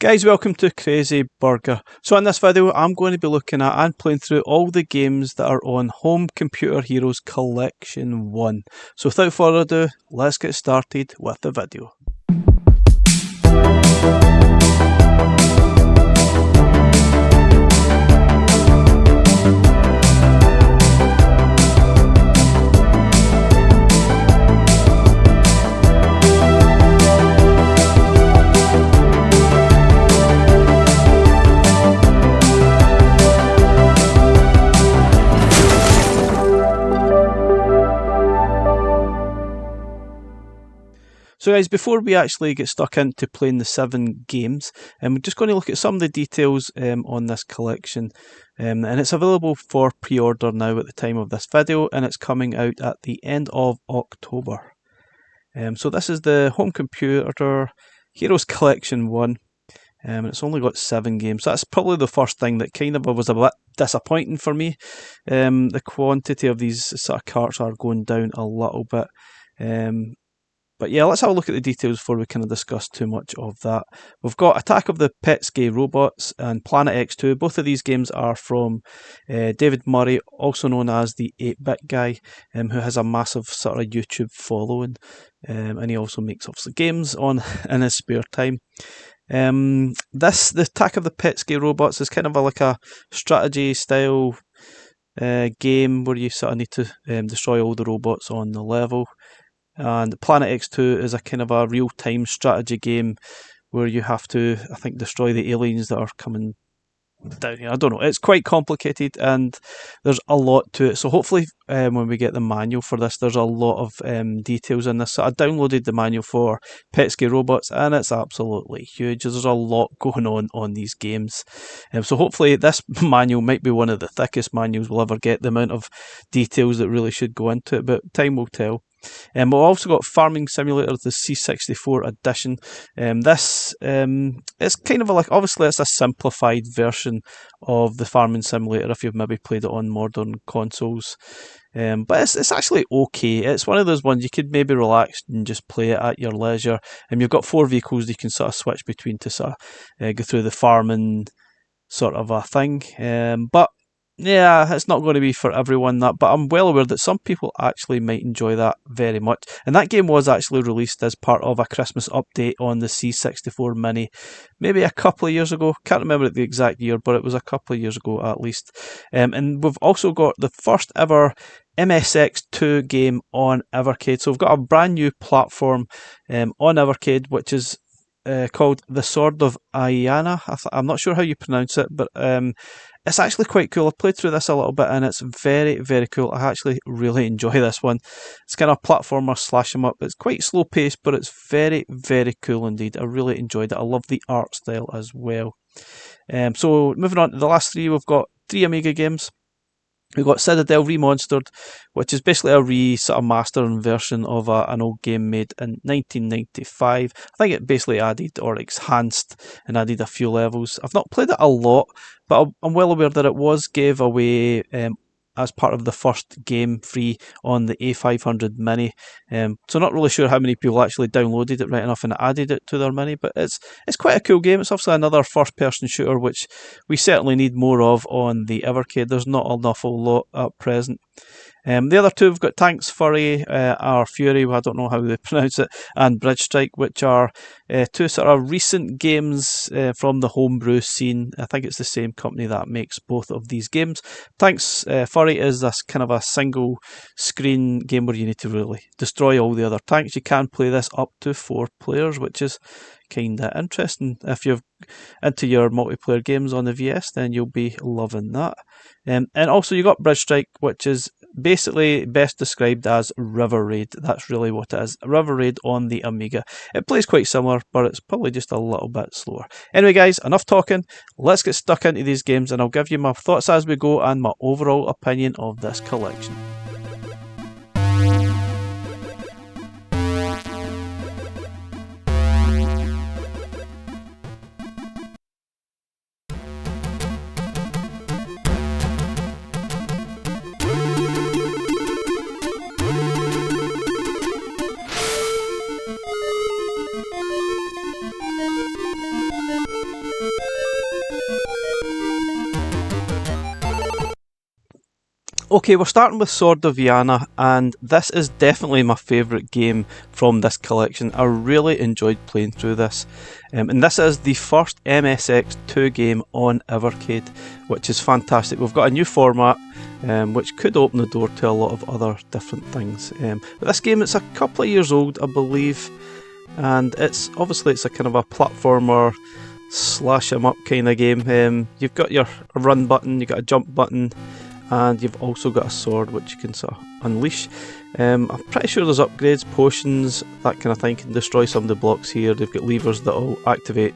Guys, welcome to Crazy Burger. So in this video I'm going to be looking at and playing through all the games that are on Home Computer Heroes Collection 1. So without further ado, let's get started with the video. So guys, before we actually get stuck into playing the 7 games, we're just going to look at some of the details on this collection. And it's available for pre-order now at the time of this video, and it's coming out at the end of October. So this is the Home Computer Heroes Collection 1. And it's only got 7 games. So that's probably the first thing that kind of was a bit disappointing for me. The quantity of these sort of carts are going down a little bit. But yeah, let's have a look at the details before we kind of discuss too much of that. We've got Attack of the Petscii Robots and Planet X2. Both of these games are from David Murray, also known as the 8-bit guy, who has a massive sort of YouTube following. And he also makes obviously games in his spare time. The Attack of the Petscii Robots is kind of like a strategy style game where you sort of need to destroy all the robots on the level. And Planet X2 is a kind of a real-time strategy game where you have to, I think, destroy the aliens that are coming down here. I don't know. It's quite complicated and there's a lot to it. So hopefully when we get the manual for this, there's a lot of details in this. So I downloaded the manual for Petscii Robots and it's absolutely huge. There's a lot going on these games. So hopefully this manual might be one of the thickest manuals we'll ever get, the amount of details that really should go into it, but time will tell. We've also got Farming Simulator, the C64 edition. This it's kind of obviously it's a simplified version of the Farming Simulator if you've maybe played it on modern consoles. But it's actually okay. It's one of those ones you could maybe relax and just play it at your leisure. You've got 4 vehicles you can sort of switch between to sort of go through the farming sort of a thing. But yeah, it's not going to be for everyone, but I'm well aware that some people actually might enjoy that very much. And that game was actually released as part of a Christmas update on the C64 Mini, maybe a couple of years ago. Can't remember the exact year, but it was a couple of years ago at least. And we've also got the first ever MSX2 game on Evercade. So we've got a brand new platform on Evercade, which is called The Sword of Ianna. I'm not sure how you pronounce it, but it's actually quite cool. I've played through this a little bit and it's very, very cool. I actually really enjoy this one. It's kind of a platformer slash 'em up. It's quite slow paced, but it's very, very cool indeed. I really enjoyed it. I love the art style as well. So moving on to the last 3, we've got 3 Amiga games. We've got Citadel Remonstered, which is basically a sort of mastering version of an old game made in 1995. I think it basically added or enhanced and added a few levels. I've not played it a lot, but I'm well aware that it was gave away as part of the first game free on the A500 Mini. So not really sure how many people actually downloaded it right enough and added it to their Mini, but it's quite a cool game. It's obviously another first-person shooter, which we certainly need more of on the Evercade. There's not an awful lot at present. The other 2, we've got Tanks, Furry, or Furry, I don't know how they pronounce it, and Bridge Strike, which are 2 sort of recent games from the homebrew scene. I think it's the same company that makes both of these games. Tanks, Furry is this kind of a single screen game where you need to really destroy all the other tanks. You can play this up to 4 players, which is kind of interesting. If you're into your multiplayer games on the VS, then you'll be loving that. And also you got Bridge Strike, which is basically best described as River Raid. That's really what it is. River Raid on the Amiga. It plays quite similar, but it's probably just a little bit slower. Anyway guys, enough talking. Let's get stuck into these games and I'll give you my thoughts as we go and my overall opinion of this collection. Okay, we're starting with Sword of Ianna, and this is definitely my favourite game from this collection. I really enjoyed playing through this. And this is the first MSX2 game on Evercade, which is fantastic. We've got a new format, which could open the door to a lot of other different things. But this game, it's a couple of years old, I believe, and it's a kind of a platformer, slash 'em up kind of game. You've got your run button, you've got a jump button, and you've also got a sword which you can sort of unleash. I'm pretty sure there's upgrades, potions, that kind of thing. You can destroy some of the blocks here. They've got levers that will activate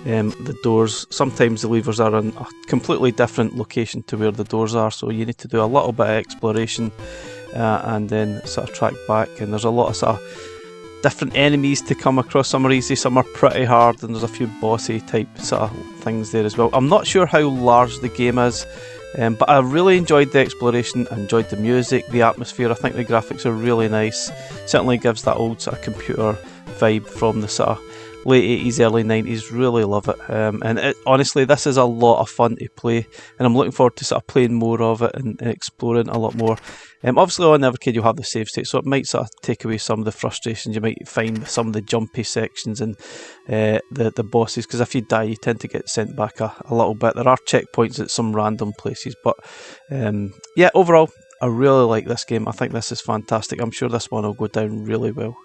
the doors. Sometimes the levers are in a completely different location to where the doors are, so you need to do a little bit of exploration and then sort of track back. And there's a lot of sort of different enemies to come across. Some are easy, some are pretty hard, and there's a few bossy type sort of things there as well. I'm not sure how large the game is, but I really enjoyed the exploration, I enjoyed the music, the atmosphere. I think the graphics are really nice. Certainly gives that old sort of computer vibe from the sort of late 80s, early 90s. Really love it. And honestly, this is a lot of fun to play, and I'm looking forward to sort of playing more of it and exploring a lot more. Obviously on Evercade you'll have the save state, so it might sort of take away some of the frustrations you might find with some of the jumpy sections and the bosses, because if you die you tend to get sent back a little bit. There are checkpoints at some random places, but yeah, overall I really like this game. I think this is fantastic. I'm sure this one will go down really well.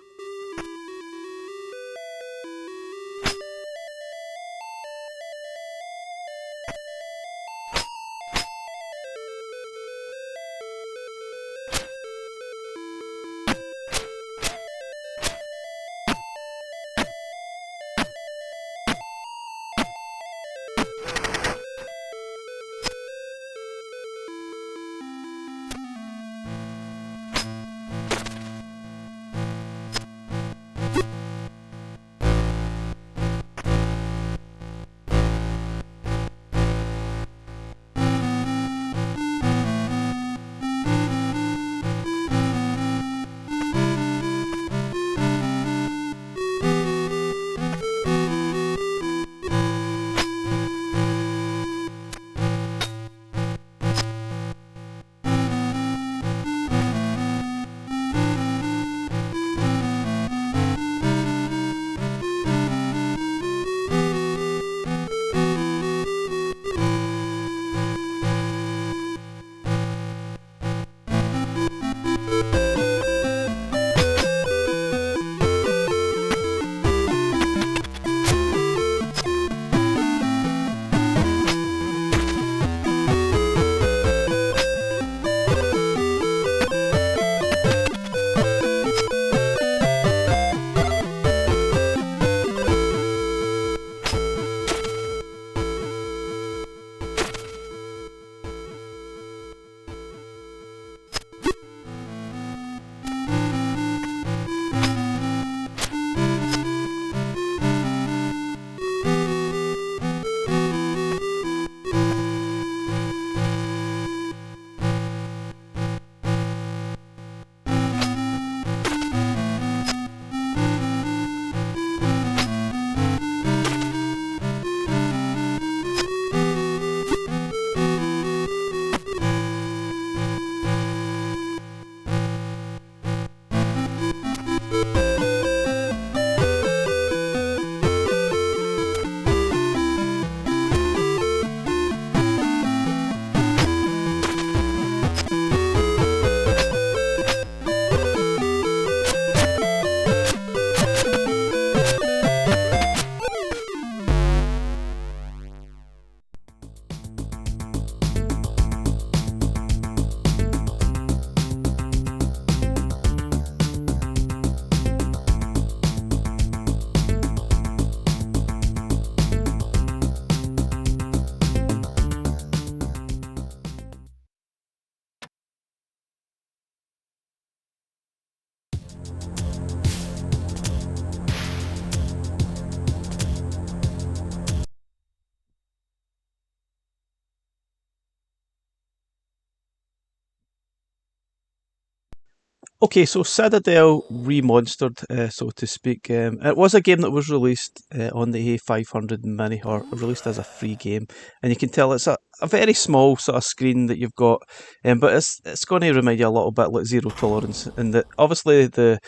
Okay, so Citadel remonstered, so to speak. It was a game that was released on the A500 Mini, or released as a free game, and you can tell it's a very small sort of screen that you've got, but it's going to remind you a little bit like Zero Tolerance, in that obviously the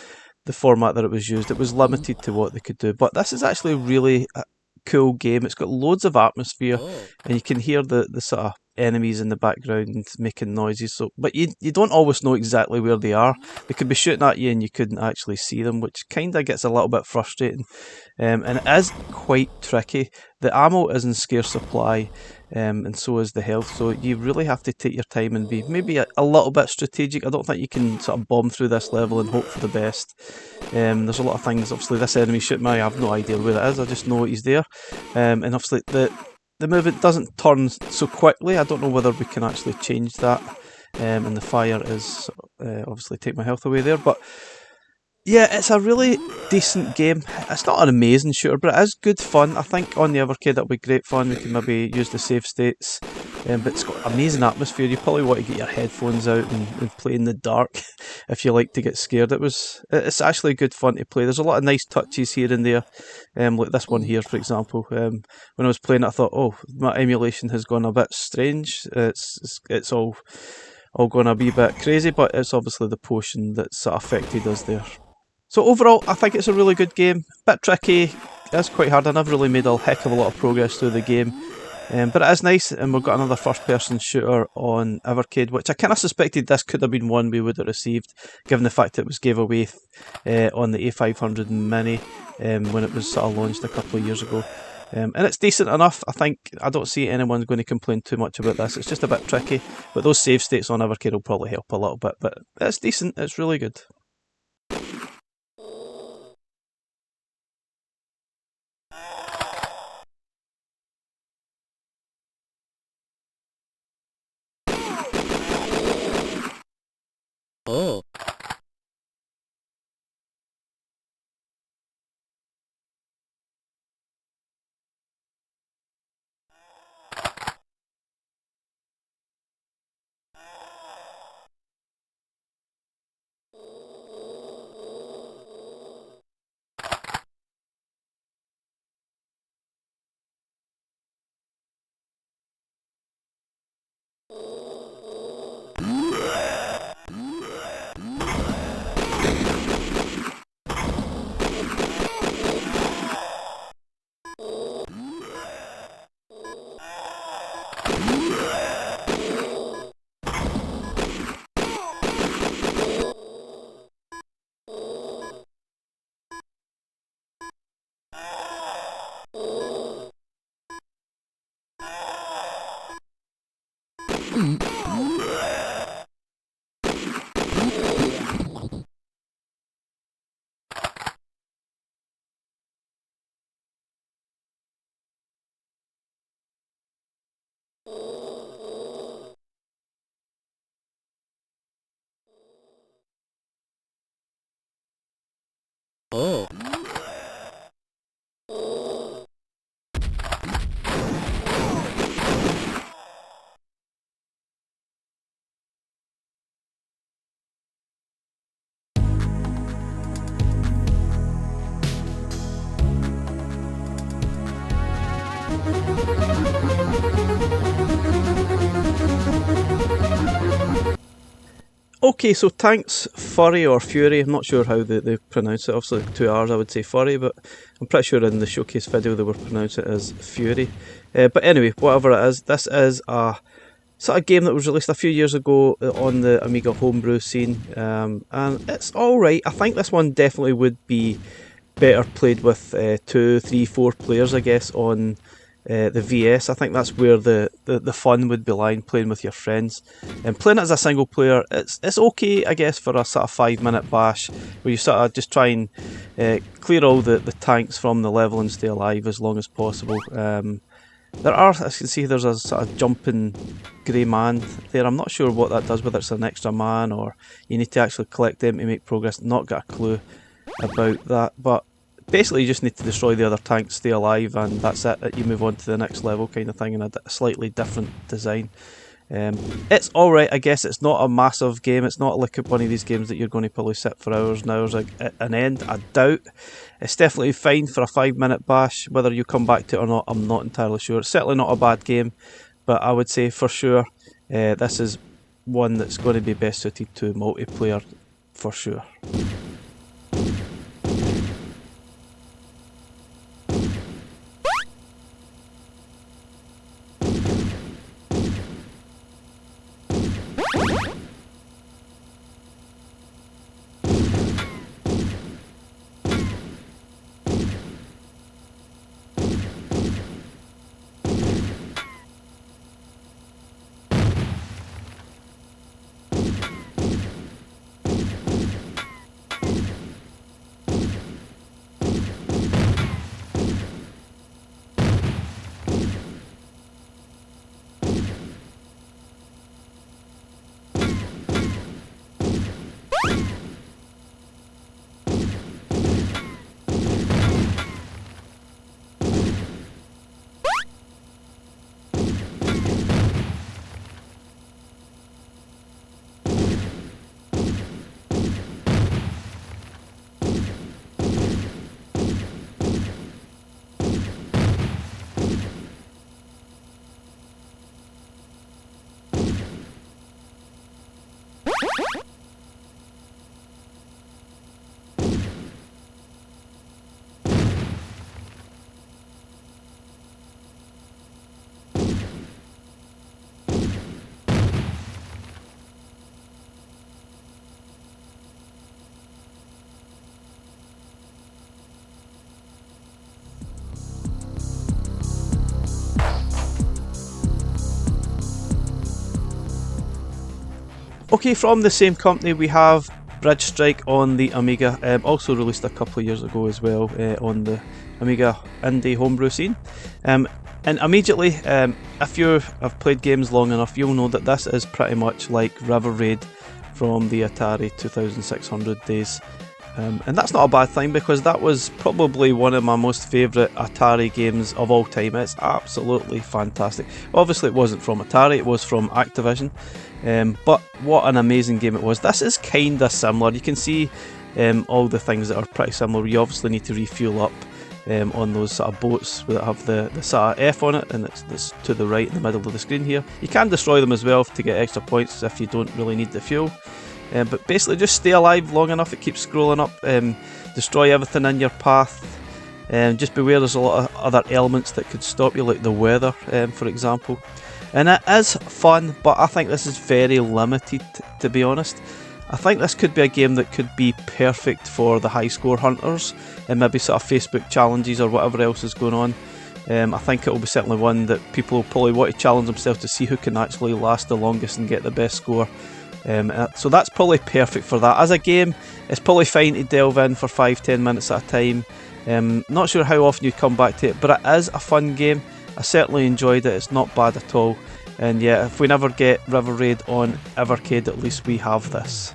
format that it was limited to what they could do. But this is actually really a cool game. It's got loads of atmosphere, and you can hear the sort of enemies in the background making noises. So, but you don't always know exactly where they are. They could be shooting at you and you couldn't actually see them, which kind of gets a little bit frustrating. And it is quite tricky. The ammo is in scarce supply, and so is the health. So you really have to take your time and be maybe a little bit strategic. I don't think you can sort of bomb through this level and hope for the best. There's a lot of things. Obviously, this enemy shooting me, I have no idea where it is. I just know he's there. And obviously, the movement doesn't turn so quickly. I don't know whether we can actually change that. And the fire is obviously take my health away there, but yeah, it's a really decent game. It's not an amazing shooter, but it is good fun. I think on the Evercade that'll be great fun. We can maybe use the save states, but it's got amazing atmosphere. You probably want to get your headphones out and play in the dark if you like to get scared. It's actually good fun to play. There's a lot of nice touches here and there, like this one here, for example. When I was playing it, I thought, oh, my emulation has gone a bit strange. It's all going a wee bit crazy, but it's obviously the potion that's affected us there. So overall, I think it's a really good game. Bit tricky, it's quite hard. I never really made a heck of a lot of progress through the game. But it is nice, and we've got another first-person shooter on Evercade, which I kind of suspected this could have been one we would have received, given the fact it was gave away on the A500 Mini when it was sort of launched a couple of years ago. And it's decent enough. I don't see anyone going to complain too much about this. It's just a bit tricky, but those save states on Evercade will probably help a little bit. But it's decent, it's really good. Okay, so thanks Furry or Fury, I'm not sure how they pronounce it, obviously 2 R's I would say Furry, but I'm pretty sure in the showcase video they were pronouncing it as Fury. But anyway, whatever it is, this is a sort of game that was released a few years ago on the Amiga homebrew scene, and it's alright. I think this one definitely would be better played with 2, 3, 4 players, I guess, on the VS. I think that's where the fun would be lying, playing with your friends. And playing it as a single player, it's okay, I guess, for a sort of 5-minute bash where you sort of just try and clear all the tanks from the level and stay alive as long as possible. There are, as you can see, there's a sort of jumping grey man there. I'm not sure what that does, whether it's an extra man or you need to actually collect them to make progress. Not got a clue about that, but basically you just need to destroy the other tanks, stay alive, and that's it. You move on to the next level kind of thing in a slightly different design. It's alright, I guess. It's not a massive game. It's not like one of these games that you're going to probably sit for hours and hours at an end. I doubt. It's definitely fine for a 5-minute bash. Whether you come back to it or not, I'm not entirely sure. It's certainly not a bad game, but I would say for sure this is one that's going to be best suited to multiplayer for sure. Okay, from the same company we have Bridge Strike on the Amiga, also released a couple of years ago as well on the Amiga indie homebrew scene. And immediately, if you have played games long enough, you'll know that this is pretty much like River Raid from the Atari 2600 days. And that's not a bad thing, because that was probably one of my most favourite Atari games of all time. It's absolutely fantastic. Obviously it wasn't from Atari, it was from Activision, but what an amazing game it was. This is kinda similar. You can see all the things that are pretty similar. You obviously need to refuel up on those sort of boats that have the sort of F on it, and it's to the right in the middle of the screen here. You can destroy them as well to get extra points if you don't really need the fuel. But basically just stay alive long enough, it keeps scrolling up, destroy everything in your path, just beware there's a lot of other elements that could stop you, like the weather for example. And it is fun, but I think this is very limited, to be honest. I think this could be a game that could be perfect for the high score hunters and maybe sort of Facebook challenges or whatever else is going on. I think it will be certainly one that people will probably want to challenge themselves to see who can actually last the longest and get the best score. So that's probably perfect for that. As a game, it's probably fine to delve in for 5-10 minutes at a time. Not sure how often you come back to it, but it is a fun game. I certainly enjoyed it, it's not bad at all. And yeah, if we never get River Raid on Evercade, at least we have this.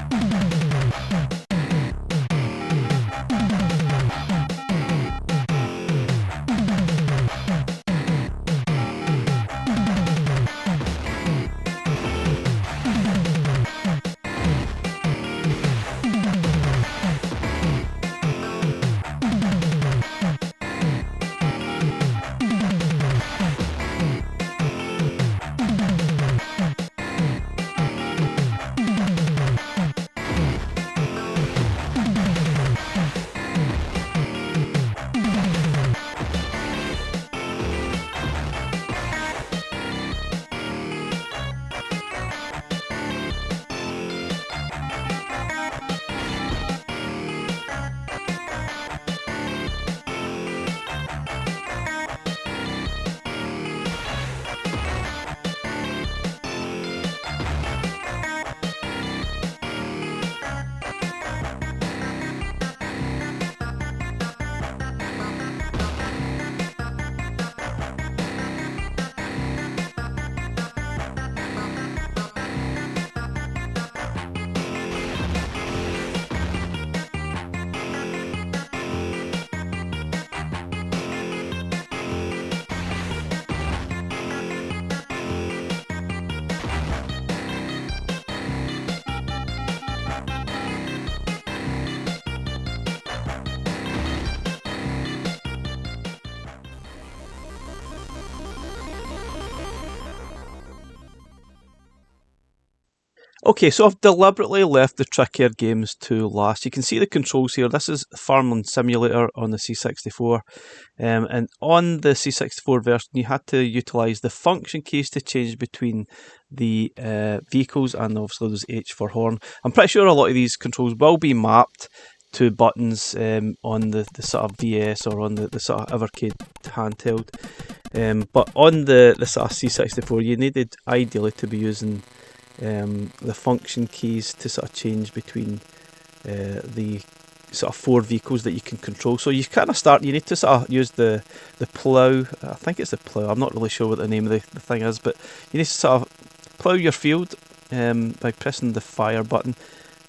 Okay, so I've deliberately left the trickier games to last. You can see the controls here. This is Farmland Simulator on the C64. And on the C64 version, you had to utilise the function keys to change between the vehicles, and obviously there's H for horn. I'm pretty sure a lot of these controls will be mapped to buttons on the sort of VS or on the sort of Evercade handheld. But on the sort of C64, you needed ideally to be using the function keys to sort of change between the sort of 4 vehicles that you can control. So you kind of start, you need to sort of use the plough, I think it's the plough, I'm not really sure what the name of the thing is, but you need to sort of plough your field by pressing the fire button.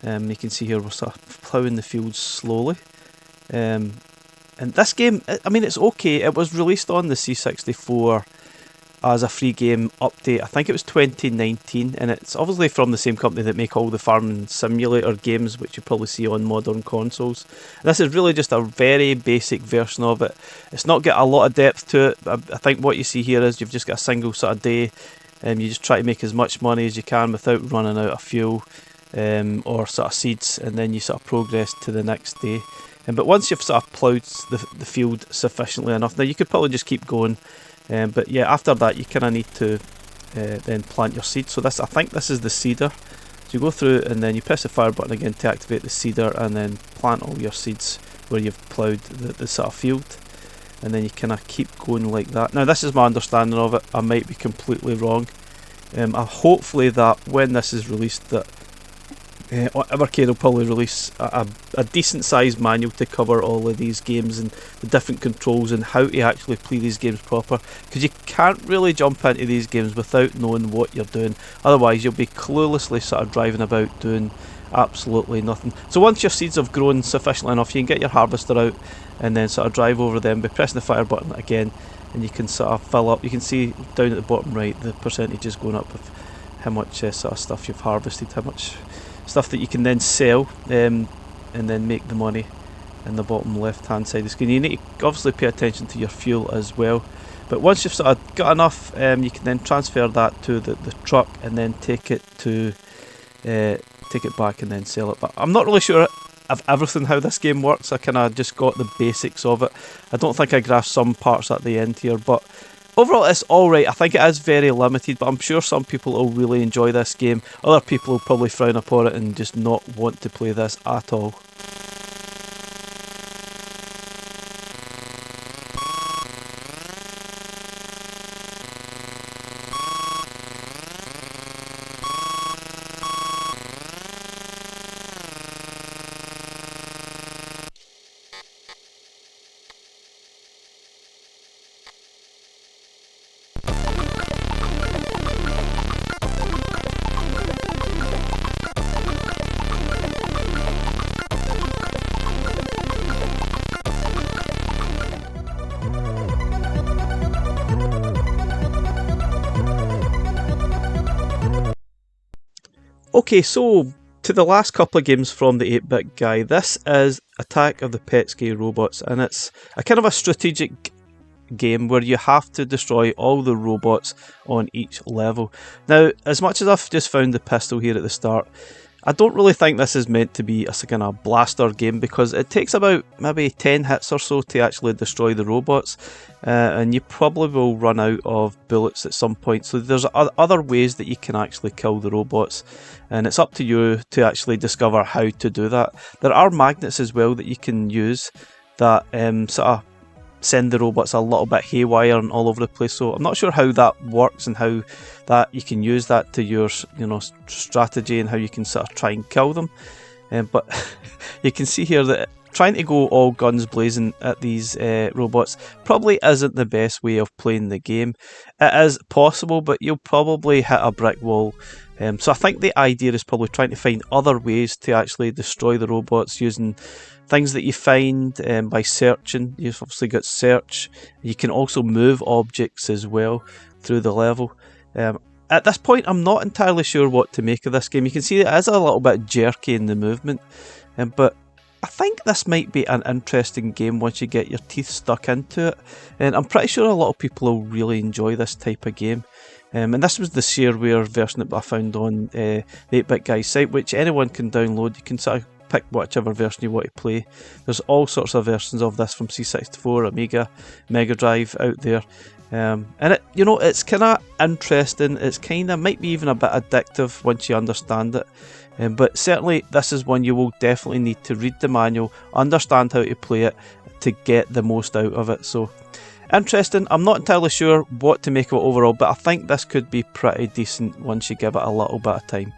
You can see here we're sort of ploughing the field slowly. And this game, I mean, it's okay. It was released on the C64 as a free game update. I think it was 2019, and it's obviously from the same company that make all the farming simulator games, which you probably see on modern consoles. And this is really just a very basic version of it. It's not got a lot of depth to it. I think what you see here is you've just got a single sort of day, and you just try to make as much money as you can without running out of fuel or sort of seeds, and then you sort of progress to the next day. But once you've sort of ploughed the field sufficiently enough, now you could probably just keep going. But yeah, after that you kind of need to then plant your seed. So this, I think this is the seeder. So you go through and then you press the fire button again to activate the seeder, and then plant all your seeds where you've ploughed the sort of field. And then you kind of keep going like that. Now this is my understanding of it. I might be completely wrong. Hopefully that when this is released, that Evercade will probably release a decent sized manual to cover all of these games and the different controls and how to actually play these games proper, because you can't really jump into these games without knowing what you're doing. Otherwise you'll be cluelessly sort of driving about doing absolutely nothing. So once your seeds have grown sufficiently enough, you can get your harvester out and then sort of drive over them by pressing the fire button again, and you can sort of fill up. You can see down at the bottom right the percentage is going up of how much sort of stuff you've harvested, how much stuff that you can then sell and then make the money in the bottom left hand side of the screen. You need to obviously pay attention to your fuel as well, but once you've sort of got enough, you can then transfer that to the truck and then take it back and then sell it. But I'm not really sure of everything how this game works. I kind of just got the basics of it. I don't think I grasped some parts at the end here, but overall it's alright. I think it is very limited, but I'm sure some people will really enjoy this game. Other people will probably frown upon it and just not want to play this at all. Okay, so to the last couple of games from the 8-bit guy. This is Attack of the Petscii Robots, and it's a kind of a strategic game where you have to destroy all the robots on each level. Now, as much as I've just found the pistol here at the start, I don't really think this is meant to be a kind of blaster game, because it takes about maybe 10 hits or so to actually destroy the robots, and you probably will run out of bullets at some point. So there's other ways that you can actually kill the robots, and it's up to you to actually discover how to do that. There are magnets as well that you can use that sort of send the robots a little bit haywire and all over the place. So I'm not sure how that works and how that you can use that to your strategy and how you can sort of try and kill them. But you can see here that trying to go all guns blazing at these robots probably isn't the best way of playing the game. It is possible, but you'll probably hit a brick wall. So I think the idea is probably trying to find other ways to actually destroy the robots using things that you find by searching. You've obviously got search. You can also move objects as well through the level. At this point, I'm not entirely sure what to make of this game. You can see it is a little bit jerky in the movement, but I think this might be an interesting game once you get your teeth stuck into it, and I'm pretty sure a lot of people will really enjoy this type of game. And this was the shareware version that I found on the 8-Bit Guy's site, which anyone can download. You can sort of pick whichever version you want to play. There's all sorts of versions of this from C64, Amiga, Mega Drive out there. And it, you know, it's kind of interesting. It's kind of might be even a bit addictive once you understand it. But certainly this is one you will definitely need to read the manual, understand how to play it to get the most out of it. So interesting. I'm not entirely sure what to make of it overall, but I think this could be pretty decent once you give it a little bit of time.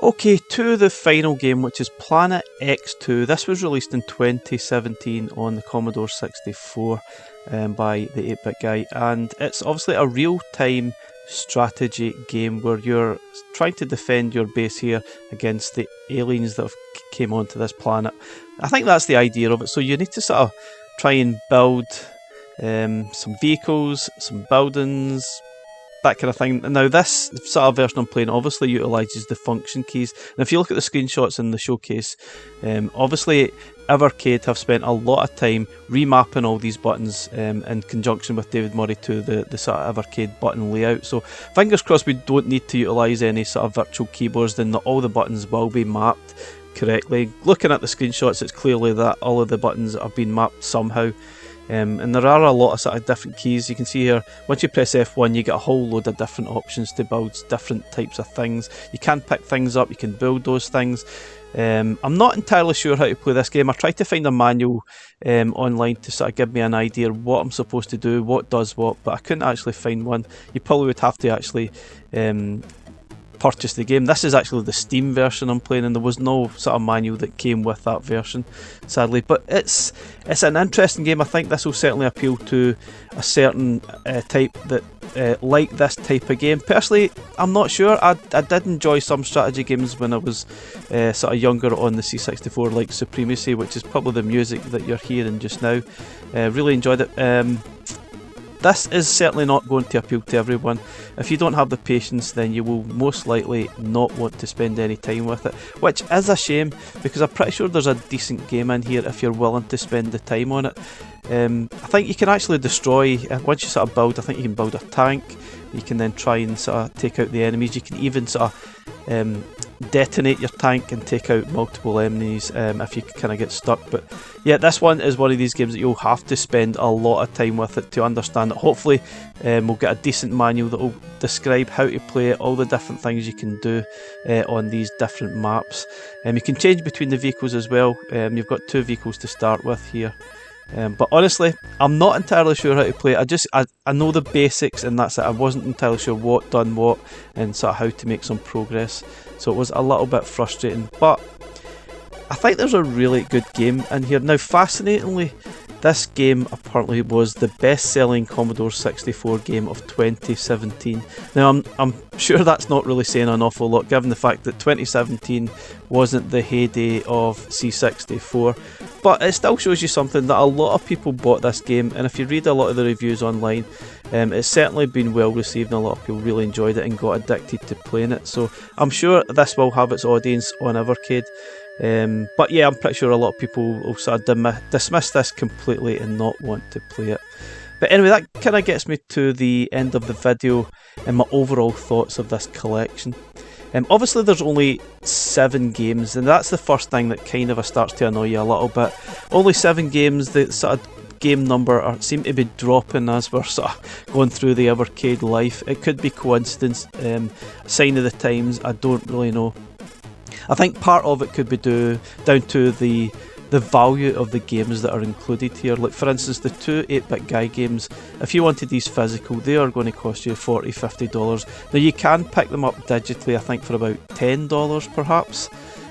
Okay, to the final game, which is Planet X2. This was released in 2017 on the Commodore 64 by the 8-Bit Guy, and it's obviously a real-time strategy game where you're trying to defend your base here against the aliens that have came onto this planet. I think that's the idea of it. So you need to sort of try and build some vehicles, some buildings, that kind of thing. Now this sort of version I'm playing obviously utilises the function keys, and if you look at the screenshots in the showcase, obviously Evercade have spent a lot of time remapping all these buttons in conjunction with David Murray to the sort of Evercade button layout. So fingers crossed we don't need to utilise any sort of virtual keyboards, then all the buttons will be mapped correctly. Looking at the screenshots, it's clearly that all of the buttons have been mapped somehow. And there are a lot of sort of different keys. You can see here, once you press F1 you get a whole load of different options to build different types of things. You can pick things up, you can build those things. I'm not entirely sure how to play this game. I tried to find a manual online to sort of give me an idea of what I'm supposed to do, what does what, but I couldn't actually find one. You probably would have to actually purchase the game. This is actually the Steam version I'm playing, and there was no sort of manual that came with that version, sadly. But it's an interesting game. I think this will certainly appeal to a certain type that like this type of game. Personally, I'm not sure. I did enjoy some strategy games when I was sort of younger on the C64, like Supremacy, which is probably the music that you're hearing just now. Really enjoyed it. This is certainly not going to appeal to everyone. If you don't have the patience, then you will most likely not want to spend any time with it, which is a shame, because I'm pretty sure there's a decent game in here if you're willing to spend the time on it. I think you can actually destroy, once you sort of build, I think you can build a tank. You can then try and sort of take out the enemies. You can even sort of detonate your tank and take out multiple enemies if you kind of get stuck. But yeah, this one is one of these games that you'll have to spend a lot of time with it to understand it. Hopefully we'll get a decent manual that will describe how to play it, all the different things you can do on these different maps. You can change between the vehicles as well. You've got 2 vehicles to start with here. But honestly, I'm not entirely sure how to play it. I know the basics and that's it. I wasn't entirely sure what done what and sort of how to make some progress. So it was a little bit frustrating. But I think there's a really good game in here. Now, fascinatingly, this game apparently was the best-selling Commodore 64 game of 2017. Now, I'm sure that's not really saying an awful lot, given the fact that 2017 wasn't the heyday of C64. But it still shows you something that a lot of people bought this game, and if you read a lot of the reviews online, it's certainly been well received and a lot of people really enjoyed it and got addicted to playing it. So I'm sure this will have its audience on Evercade. But yeah, I'm pretty sure a lot of people will sort of dismiss this completely and not want to play it. But anyway, that kind of gets me to the end of the video and my overall thoughts of this collection. Obviously there's only 7 games, and that's the first thing that kind of starts to annoy you a little bit. Only 7 games, the sort of game number seem to be dropping as we're sort of going through the Evercade life. It could be coincidence, sign of the times, I don't really know. I think part of it could be down to the value of the games that are included here. Like for instance, the 2 8-bit guy games, if you wanted these physical, they are going to cost you $40, $50. Now you can pick them up digitally, I think for about $10 perhaps.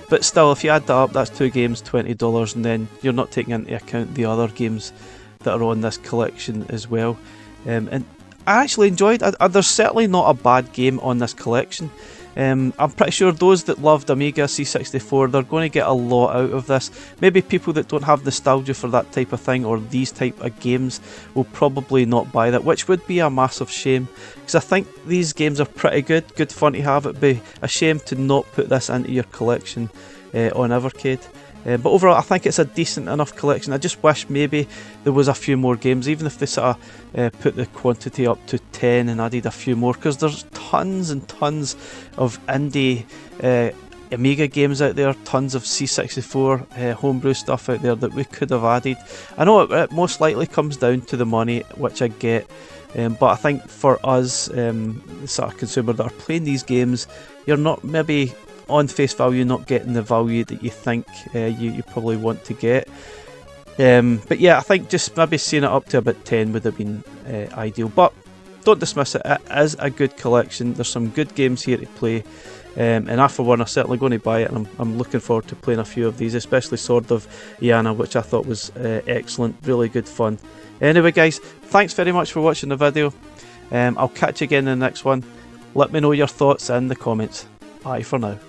But still, if you add that up, that's 2 games, $20, and then you're not taking into account the other games that are on this collection as well. And I actually enjoyed it. There's certainly not a bad game on this collection. I'm pretty sure those that loved Amiga C64, they're going to get a lot out of this. Maybe people that don't have nostalgia for that type of thing or these type of games will probably not buy that, which would be a massive shame, because I think these games are pretty good fun to have. It'd be a shame to not put this into your collection on Evercade. But overall, I think it's a decent enough collection. I just wish maybe there was a few more games, even if they sort of put the quantity up to 10 and added a few more, because there's tons and tons of indie Amiga games out there, tons of C64 homebrew stuff out there that we could have added. I know it most likely comes down to the money, which I get, but I think for us, the sort of consumer that are playing these games, you're not maybe on face value not getting the value that you think you probably want to get. But yeah, I think just maybe seeing it up to about 10 would have been ideal. But don't dismiss it, it is a good collection. There's some good games here to play, and I for one are certainly going to buy it, and I'm looking forward to playing a few of these, especially Sword of Ianna, which I thought was excellent, really good fun. Anyway guys, thanks very much for watching the video. I'll catch you again in the next one. Let me know your thoughts in the comments. Bye for now.